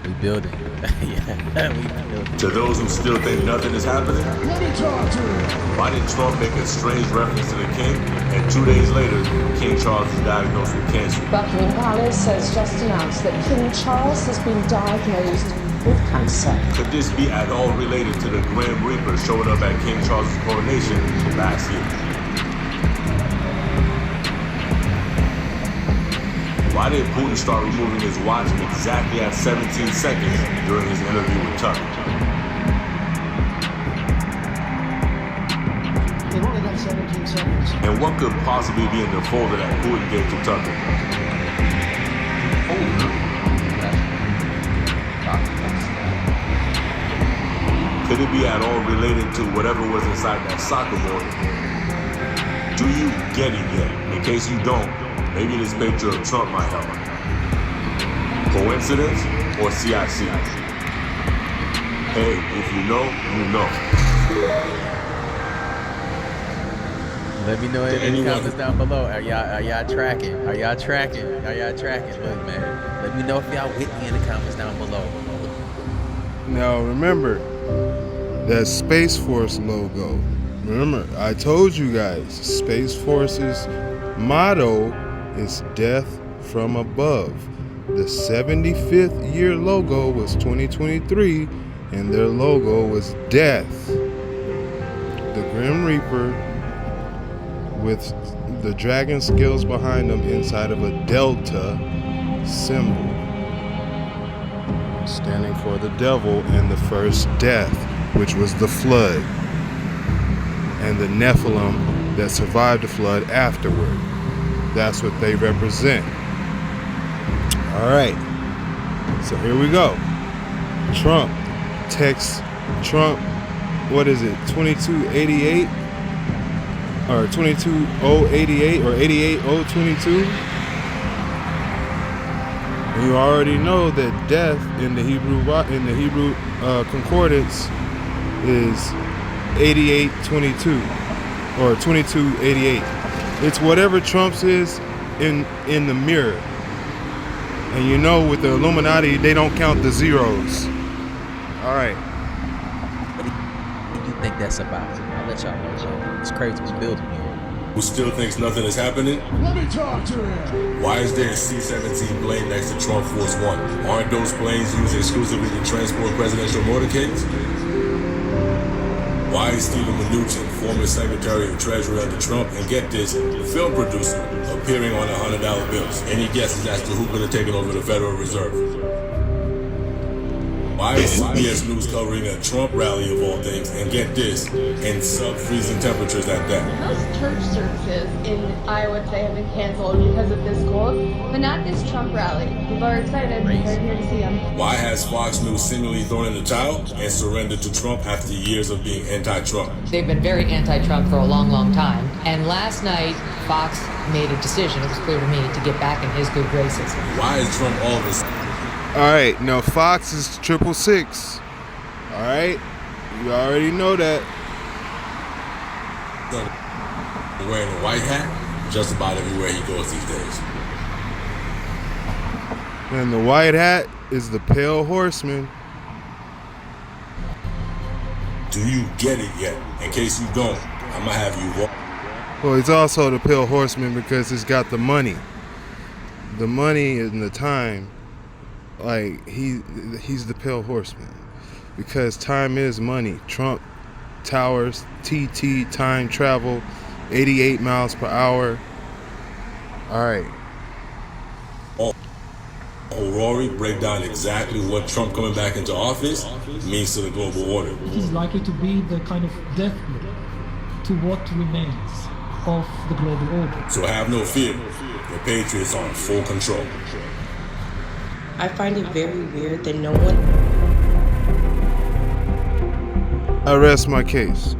We building. Yeah, we building. To those who still think nothing is happening, why did Trump make a strange reference to the king, and 2 days later, King Charles is diagnosed with cancer? Buckingham Palace has just announced that King Charles has been diagnosed with cancer. Could this be at all related to the Grim Reaper showing up at King Charles' coronation last year? Why did Putin start removing his watch exactly at 17 seconds during his interview with Tucker? They've only got 17 seconds. And what could possibly be in the folder that Putin gave to Tucker? Could it be at all related to whatever was inside that soccer ball? Do you get it yet? In case you don't, maybe this picture of Trump might help. Coincidence or CIC? Hey, if you know, you know. Let me know in the comments down below. Are y'all tracking? Are y'all tracking? Are y'all tracking? Look, man. Let me know if y'all with me in the comments down below. Now remember that Space Force logo. Remember, I told you guys, Space Force's motto is death from above. The 75th year logo was 2023, and their logo was death. The Grim Reaper with the dragon scales behind them inside of a delta symbol, standing for the devil and the first death, which was the flood, and the Nephilim that survived the flood afterward. That's what they represent. All right, so here we go. Trump texts Trump, what is it, 2288 or 22088 or 88022? And you already know that death in the Hebrew concordance is 8822 or 2288. It's whatever Trump's is in the mirror. And you know, with the Illuminati, they don't count the zeros. All right. What do you think that's about? I'll let y'all know. It's crazy. We building here. Who still thinks nothing is happening? Let me talk to him. Why is there a C-17 plane next to Trump Force One? Aren't those planes used exclusively to transport presidential motorcades? Why is Stephen Mnuchin, former Secretary of Treasury under Trump, and get this, film producer, appearing on $100 bills? Any guesses as to who could have taken over the Federal Reserve? Why is CBS News covering a Trump rally of all things, and get this, in sub-freezing temperatures at that? Most church services in Iowa today have been canceled because of this cold, but not this Trump rally. People are excited. They're here to see him. Why has Fox News seemingly thrown in the towel and surrendered to Trump after years of being anti-Trump? They've been very anti-Trump for a long, long time. And last night, Fox made a decision, it was clear to me, to get back in his good graces. Why is Trump all of a sudden? All right, now Fox is 666. All right, you already know that. Wearing a white hat just about everywhere he goes these days. And the white hat is the pale horseman. Do you get it yet? In case you don't, I'm gonna have you walk. Well, he's also the pale horseman because he's got the money. The money and the time. Like, he's the pale horseman. Because time is money. Trump towers, TT, time travel, 88 miles per hour. All right. Rory, break down exactly what Trump coming back into office means to the global order. It is likely to be the kind of death blow to what remains of the global order. So have no fear. The Patriots are in full control. I find it very weird that no one... I rest my case.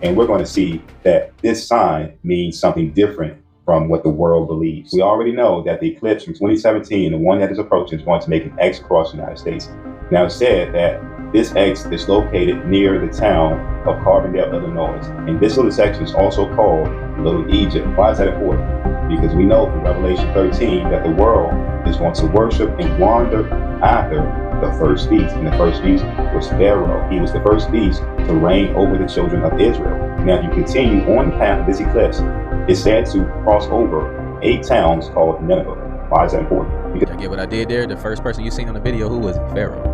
And we're going to see that this sign means something different from what the world believes. We already know that the eclipse from 2017, the one that is approaching, is going to make an X across the United States. Now, it's said that this X is located near the town of Carbondale, Illinois. And this little section is also called Little Egypt. Why is that important? Because we know from Revelation 13 that the world is going to worship and wander after the first beast. And the first beast was Pharaoh. He was the first beast to reign over the children of Israel. Now, if you continue on the path of this eclipse, it's said to cross over 8 towns called Nineveh. Why is that important? Because I get what I did there. The first person you seen on the video, who was it? Pharaoh.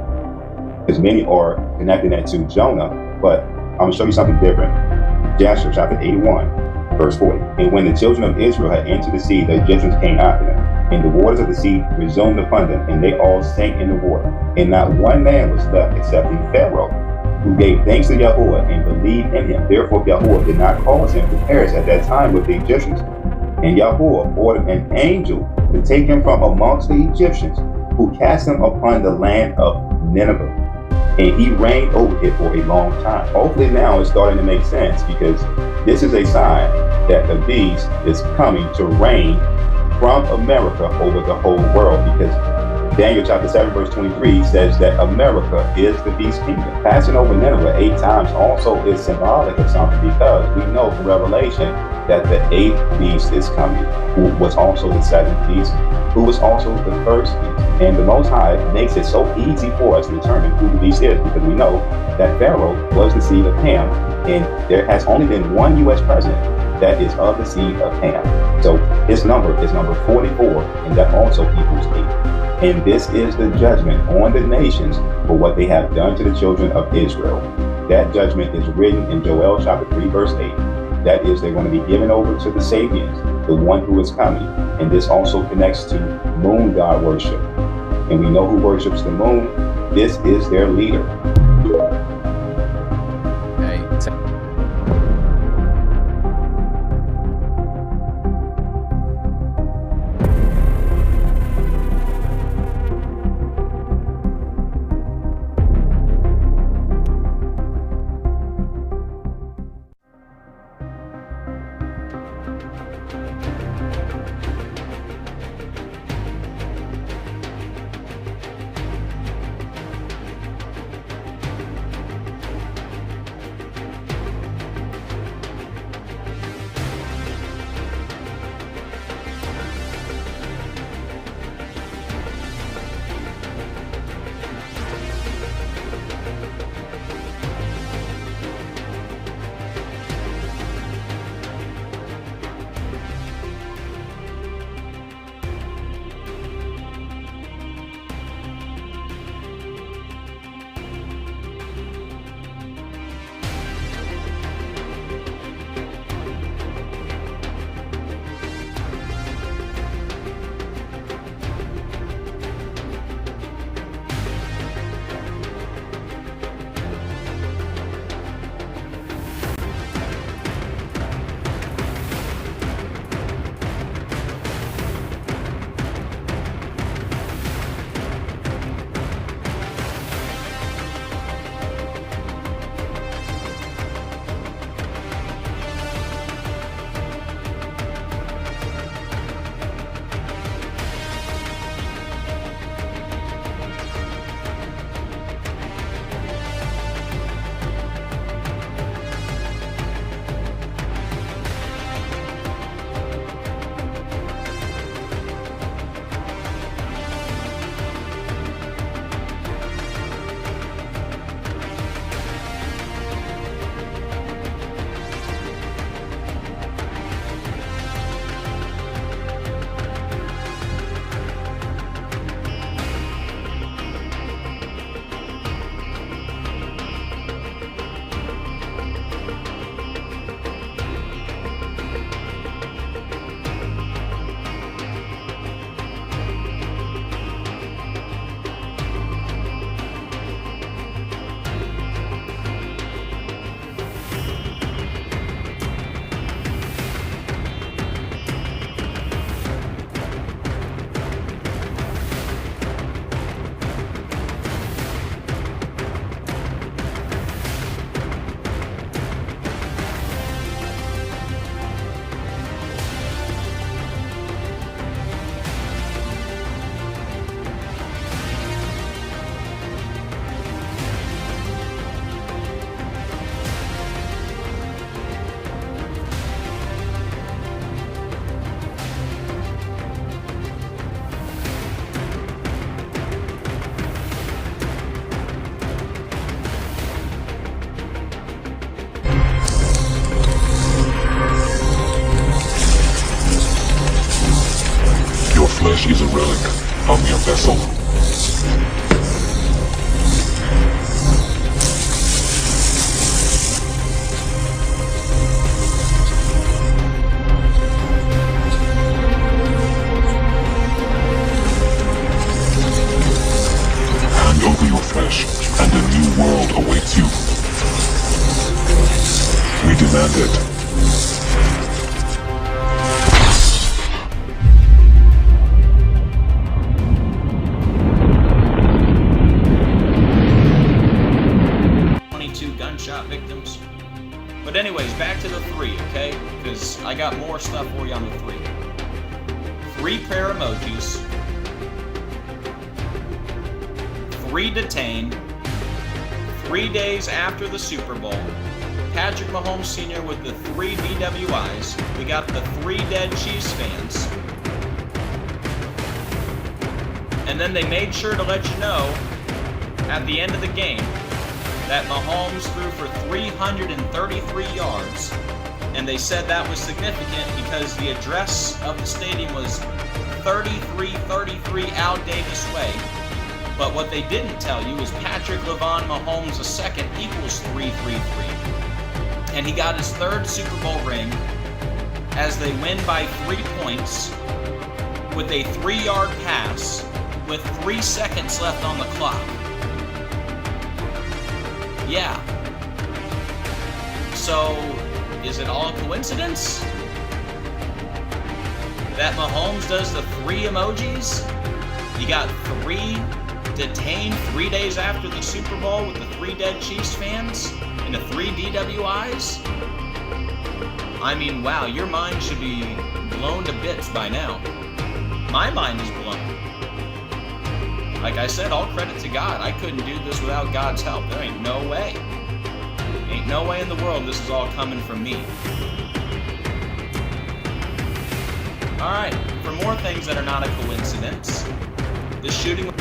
Because many are connecting that to Jonah, but I'm going to show you something different. Joshua chapter 81, verse 40. And when the children of Israel had entered the sea, the Egyptians came after them. And the waters of the sea resumed upon them, and they all sank in the water. And not one man was left excepting Pharaoh, who gave thanks to Yahuwah and believed in him. Therefore Yahuwah did not cause him to perish at that time with the Egyptians. And Yahuwah ordered an angel to take him from amongst the Egyptians, who cast him upon the land of Nineveh. And he reigned over it for a long time. Hopefully now it's starting to make sense, because this is a sign that the beast is coming to reign from America over the whole world, because Daniel chapter 7 verse 23 says that America is the beast kingdom. Passing over Nineveh 8 times also is symbolic of something, because we know from Revelation that the 8th beast is coming, who was also the 7th beast, who was also the first beast. And the Most High makes it so easy for us to determine who the beast is, because we know that Pharaoh was the seed of Ham, and there has only been one U.S. president that is of the seed of Ham. So his number is number 44, and that also equals 8. And this is the judgment on the nations for what they have done to the children of Israel. That judgment is written in Joel chapter 3 verse 8. That is, they're going to be given over to the Sabians, the one who is coming. And this also connects to moon god worship. And we know who worships the moon. This is their leader. flesh is a relic of your vessel. Hand over your flesh, and a new world awaits you. We demand it. Gunshot victims. But anyways, back to the 3, okay? Because I got more stuff for you on the 3. 3 prayer emojis. 3 detained. 3 days after the Super Bowl. Patrick Mahomes Sr. with the 3 DWIs. We got the 3 dead Chiefs fans. And then they made sure to let you know at the end of the game that Mahomes threw for 333 yards, and they said that was significant because the address of the stadium was 3333 Al Davis Way. But what they didn't tell you is Patrick LeVon Mahomes II equals 333. And he got his 3rd Super Bowl ring as they win by 3 points with a 3-yard pass with 3 seconds left on the clock. Yeah. So, is it all a coincidence that Mahomes does the 3 emojis? You got 3 detained 3 days after the Super Bowl with the 3 dead Chiefs fans and the 3 DWIs? I mean, wow, your mind should be blown to bits by now. My mind is blown. Like I said, all credit to God. I couldn't do this without God's help. There ain't no way. Ain't no way in the world this is all coming from me. Alright, for more things that are not a coincidence, the shooting